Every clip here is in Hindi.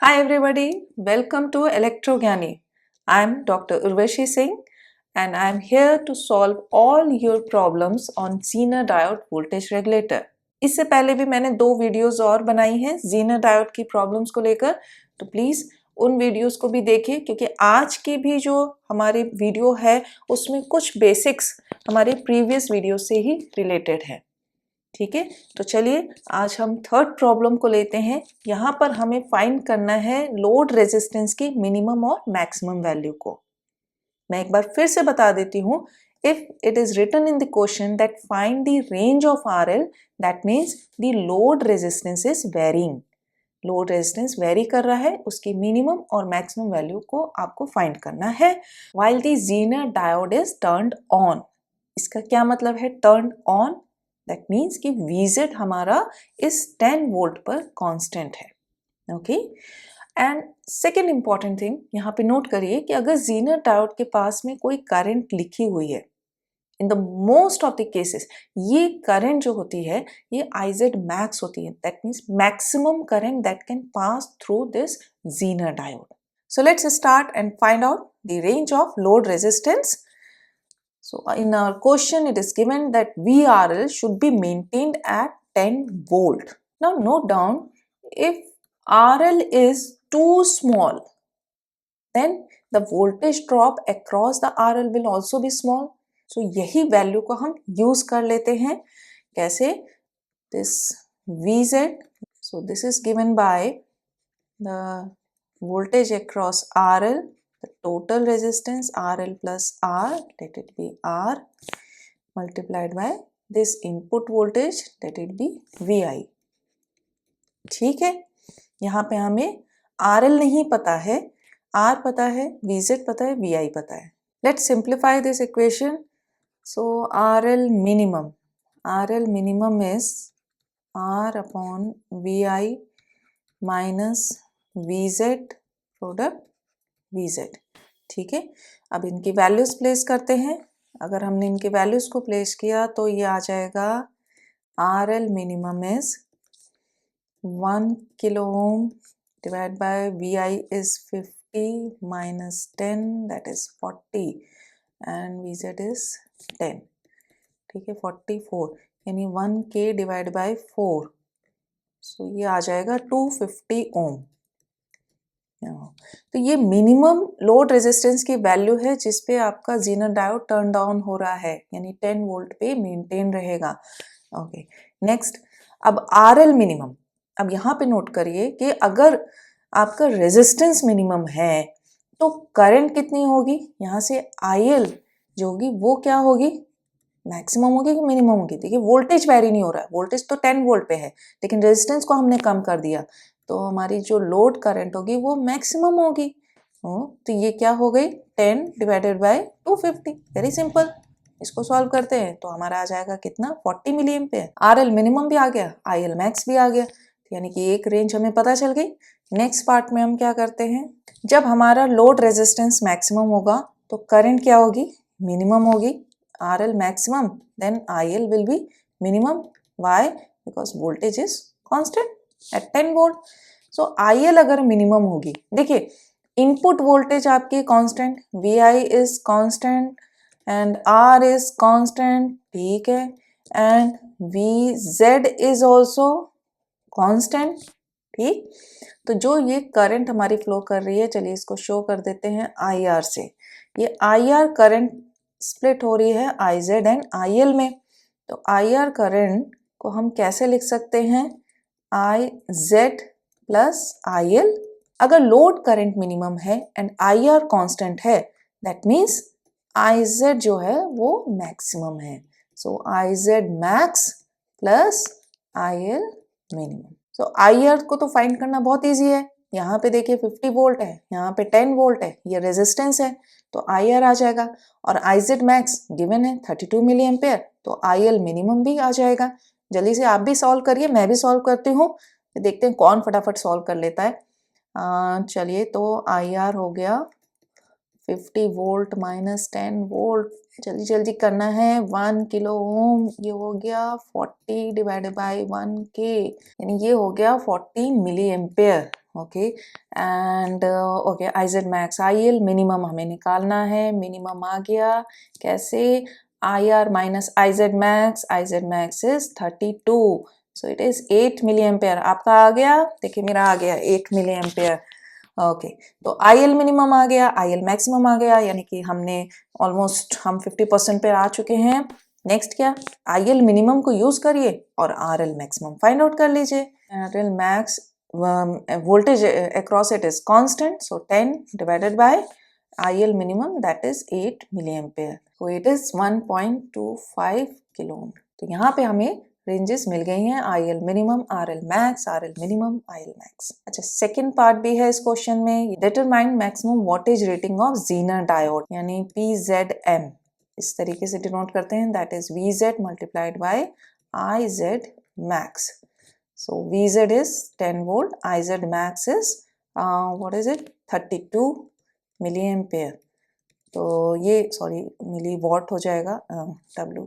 Hi everybody, welcome to Electrogyani. I'm Dr. Urvashi Singh and I'm here to solve all your problems on Zener diode voltage regulator. इससे पहले भी मैंने 2 वीडियोस और बनाई हैं Zener diode की प्रॉब्लम्स को लेकर, तो प्लीज उन वीडियोस को भी देखिए क्योंकि आज की भी जो हमारी वीडियो है उसमें कुछ बेसिक्स हमारे प्रीवियस वीडियो से ही रिलेटेड है। ठीक है, तो चलिए आज हम थर्ड प्रॉब्लम को लेते हैं। यहाँ पर हमें फाइंड करना है लोड रेजिस्टेंस की मिनिमम और मैक्सिमम वैल्यू को। मैं एक बार फिर से बता देती हूँ, if it is written in the question that find the range of RL, that means the load resistance is varying. Load resistance vary कर रहा है, उसकी मिनिमम और मैक्सिमम वैल्यू को आपको फाइंड करना है while the zener diode is turned on. इसका क्या मतलब है टर्न्ड ऑन? दैट मीन्स कि VZ हमारा इस 10 वोल्ट पर कांस्टेंट है। Okay, and second important thing यहाँ पे नोट करिए कि अगर ज़ीनर डायोड के पास में कोई करंट लिखी हुई है, in the most of the cases ये करंट जो होती है ये IZ मैक्स होती है। That means maximum current that can pass through this zener diode. So let's start and find out the range of load resistance. So in our question it is given that VRL should be maintained at 10 volt. Now note down, if RL is too small, then the voltage drop across the RL will also be small. So यही value को हम use कर लेते हैं। कैसे? This VZ, so this is given by the voltage across RL, the total resistance RL plus R, let it be R, multiplied by this input voltage, let it be VI. ठीक है, यहाँ पे हमें RL नहीं पता है, R पता है, VZ पता है, VI पता है. Let's simplify this equation. So RL minimum is R upon VI minus VZ product VZ. ठीक है, अब इनकी वैल्यूज प्लेस करते हैं. अगर हमने इनके वैल्यूज को प्लेस किया तो ये आ जाएगा RL minimum is 1 kilo ohm divide by VI is 50 minus 10 that is 40 and VZ is 10. ठीक है, 44 यानी 1K डिवाइड बाय 4, सो ये आ जाएगा 250 ओम. तो ये मिनिमम लोड रेजिस्टेंस की वैल्यू है जिस पे आपका ज़ीनर डायोड टर्न डाउन हो रहा है, यानी 10 वोल्ट पे मेंटेन रहेगा. ओके, नेक्स्ट अब RL मिनिमम. अब यहाँ पे नोट करिए कि अगर आपका रेजिस्टेंस मिनिमम है तो करंट कितनी होगी? यहाँ से IL जो होगी वो क्या होगी? मैक्सिमम होगी कि मिनिमम होगी? देखिए वोल्टेज वेरी नहीं हो रहा है, वोल्टेज तो 10 वोल्ट पे है लेकिन रेजिस्टेंस को हमने कम कर दिया तो हमारी जो लोड करंट होगी वो मैक्सिमम होगी. तो ये क्या हो गई? 10 डिवाइडेड बाय 250. Very simple. इसको सॉल्व करते हैं तो हमारा आ जाएगा कितना? 40 मिली एम्पेयर. RL मिनिमम भी आ गया, IL मैक्स भी आ गया, यानी कि एक रेंज हमें पता चल गई. नेक्स्ट पार्ट में हम क्या करते हैं, जब हमारा लोड रेजिस्टेंस मैक्सिमम होगा तो करंट क्या होगी? मिनिमम होगी. RL maximum, then IL will be minimum. Why? Because voltage is constant at 10 volt. So IL अगर मिनिमम होगी, देखिए इनपुट वोल्टेज आपकी constant, VI is constant and R is constant. ठीक है, and VZ is also constant. ठीक, तो जो ये करंट हमारी फ्लो कर रही है, चलिए इसको शो कर देते हैं IR से. ये IR करंट स्प्लिट हो रही है IZ एंड IL में. तो IR करंट को हम कैसे लिख सकते हैं? IZ plus IL. अगर लोड करंट मिनिमम है एंड IR कांस्टेंट है, दैट मीन्स IZ जो है वो मैक्सिमम है. So IZ max plus IL minimum. So IR को तो फाइंड करना बहुत इजी है. यहाँ पे देखिए 50 वोल्ट है, यहाँ पे 10 वोल्ट है, ये रेजिस्टेंस है तो IR आ जाएगा. और IZ मैक्स गिवन है 32 मिली एम्पेयर, तो IL मिनिमम भी आ जाएगा. जल्दी से आप भी सॉल्व करिए, मैं भी सॉल्व करती हूँ, देखते हैं कौन फटाफट सॉल्व कर लेता है. चलिए, तो IR हो गया 50 वोल्ट माइनस 10 वोल्ट, जल्दी जल्दी करना है. 1 किलो ओम, ये हो गया 40 डिवाइडेड बाय 1K, यानी ये हो गया 40 milli ampere. Okay and okay I Z max I L minimum हमें निकालना है, मिनिमम आ गया कैसे, I R minus I Z max is 32, so it is 8 milli ampere. आपका आ गया, देखिए मेरा आ गया 8 मिली एम्पेयर। ओके तो आई एल मिनिमम आ गया, आई एल मैक्सिमम आ गया, यानी कि हमने ऑलमोस्ट हम 50% पे आ चुके हैं। नेक्स्ट क्या, आई एल मिनिमम को यूज करिए और R L maximum find out कर लीजिए। R L max voltage across it is constant, so 10 divided by IL minimum, that is 8 milliampere, so it is 1.25 kilo ohm। तो यहाँ पे हमें रेंजेस मिल गई हैं, IL minimum, RL max, RL minimum, IL max. अच्छा सेकंड पार्ट भी है इस क्वेश्चन में, determine maximum voltage rating of zener diode, यानी PZM इस तरीके से डिनोट करते हैं, that is VZ multiplied by IZ max. So VZ is 10 volt, IZ max is what is it 32 milliampere। तो ये सॉरी मिली वॉट हो जाएगा W,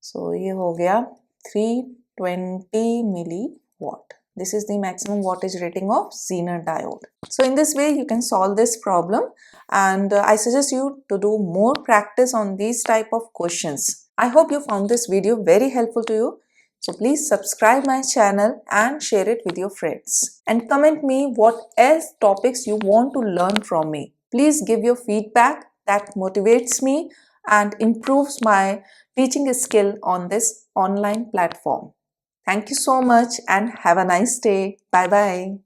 so ये हो गया 320 milliwatt। This is the maximum wattage rating of Zener diode। So in this way you can solve this problem, and I suggest you to do more practice on these type of questions। I hope you found this video very helpful to you। So please subscribe my channel and share it with your friends, and comment me what else topics you want to learn from me। Please give your feedback, that motivates me and improves my teaching skill on this online platform। Thank you so much and have a nice day। Bye bye।